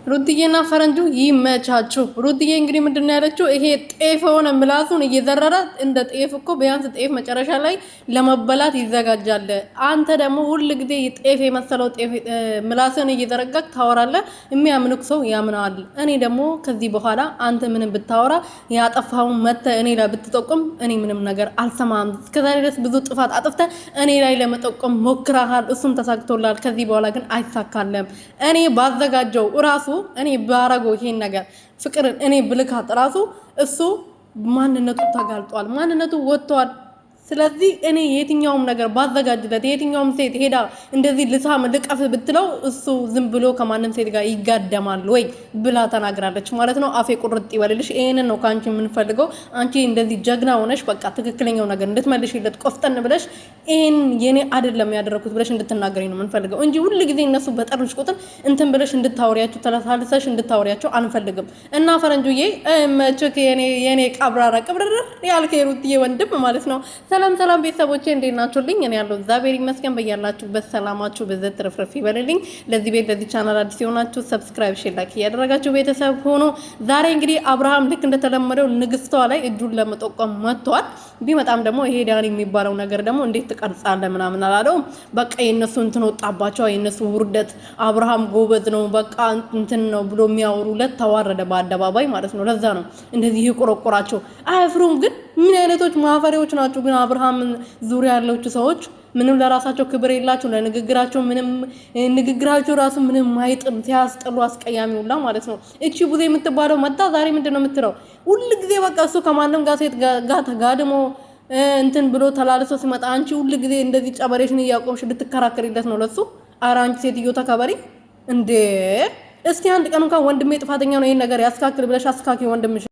ሩትዬና ፈረንጁ ይመቻችሁ። ሩትዬ እንግዲህ ምንድነው ያለችው? ይሄ ጤፍ ሆነ ምላሱን እየዘረረ እንደ ጤፍ እኮ ቢያንስ ጤፍ መጨረሻ ላይ ለመበላት ይዘጋጃል። አንተ ደግሞ ሁል ጊዜ ጤፍ የመሰለው ጤፍ ምላስን እየዘረጋክ ታወራለህ። የሚያምንክ ሰው ያምናል። እኔ ደግሞ ከዚህ በኋላ አንተ ምንም ብታወራ ያጠፋውን መተ እኔ ላይ ብትጠቁም እኔ ምንም ነገር አልሰማም። እስከዛሬ ድረስ ብዙ ጥፋት አጥፍተ እኔ ላይ ለመጠቆም ሞክረሃል። እሱም ተሳክቶላል። ከዚህ በኋላ ግን አይሳካለም። እኔ ባዘጋጀው ራሱ እኔ ባረገው ይሄን ነገር ፍቅርን እኔ ብልካት ራሱ እሱ ማንነቱ ተጋልጧል፣ ማንነቱ ወጥቷል። ስለዚህ እኔ የትኛውም ነገር ባዘጋጅለት የትኛውም ሴት ሄዳ እንደዚህ ልሳም ልቀፍ ብትለው እሱ ዝም ብሎ ከማንም ሴት ጋር ይጋደማል ወይ ብላ ተናግራለች ማለት ነው። አፌ ቁርጥ ይበልልሽ። ይሄንን ነው ካንቺ የምንፈልገው። አንቺ እንደዚህ ጀግና ሆነሽ በቃ ትክክለኛው ነገር እንድትመልሽለት ቆፍጠን ብለሽ ይሄን የኔ አይደለም ያደረኩት ብለሽ እንድትናገሪኝ ነው የምንፈልገው እንጂ ሁሉ ጊዜ እነሱ በጠርንሽ ቁጥር እንትን ብለሽ እንድታወሪያቸው ተለሳልሰሽ እንድታወሪያቸው አንፈልግም። እና ፈረንጁዬ መቼክ የኔ ቀብራራ ቅብርር ያልከሩትዬ ወንድም ማለት ነው። ሰላም ቤተሰቦቼ እንዴት ናችሁልኝ? እኔ ያለው እግዚአብሔር ይመስገን። በያላችሁበት ሰላማችሁ በዘት ትርፍርፍ ይበልልኝ። ለዚህ ቤት ለዚህ ቻናል አዲስ የሆናችሁ ሰብስክራይብ፣ ሼር፣ ላይክ ያደረጋችሁ ቤተሰብ ሆኖ ዛሬ እንግዲህ አብርሃም ልክ እንደተለመደው ንግስቷ ላይ እጁን ለመጠቆም መጥቷል። ቢመጣም ደግሞ ይሄ ዳኒ የሚባለው ነገር ደግሞ እንዴት ትቀርጻለህ ምናምን አላለውም። በቃ የነሱ እንትን ወጣባቸው፣ የነሱ ውርደት። አብርሃም ጎበዝ ነው በቃ እንትን ነው ብሎ የሚያወሩለት ተዋረደ በአደባባይ ማለት ነው። ለዛ ነው እንደዚህ ይቆረቆራቸው። አያፍሩም ግን ምን አይነቶች ማፈሪያዎች ናቸው ግን አብርሃም ዙሪያ ያለችው ሰዎች ምንም ለራሳቸው ክብር የላቸው። ለንግግራቸው ምንም ንግግራቸው ራሱ ምንም ማይጥም ሲያስጠሉ አስቀያሚ ሁላ ማለት ነው። እቺ ቡዜ የምትባለው መጣ ዛሬ ምንድነው የምትለው? ሁሉ ጊዜ በቃ እሱ ከማንም ጋር ሴት ጋር ተጋድሞ እንትን ብሎ ተላልሶ ሲመጣ አንቺ ሁሉ ጊዜ እንደዚህ ጨበሬሽን እያቆምሽ ልትከራከሪለት ነው ለሱ። ኧረ አንቺ ሴትዮ ተከበሪ እንዴ! እስቲ አንድ ቀን እንኳን ወንድሜ ጥፋተኛ ነው ይሄን ነገር ያስካክል ብለሽ አስካኪ ወንድምሽ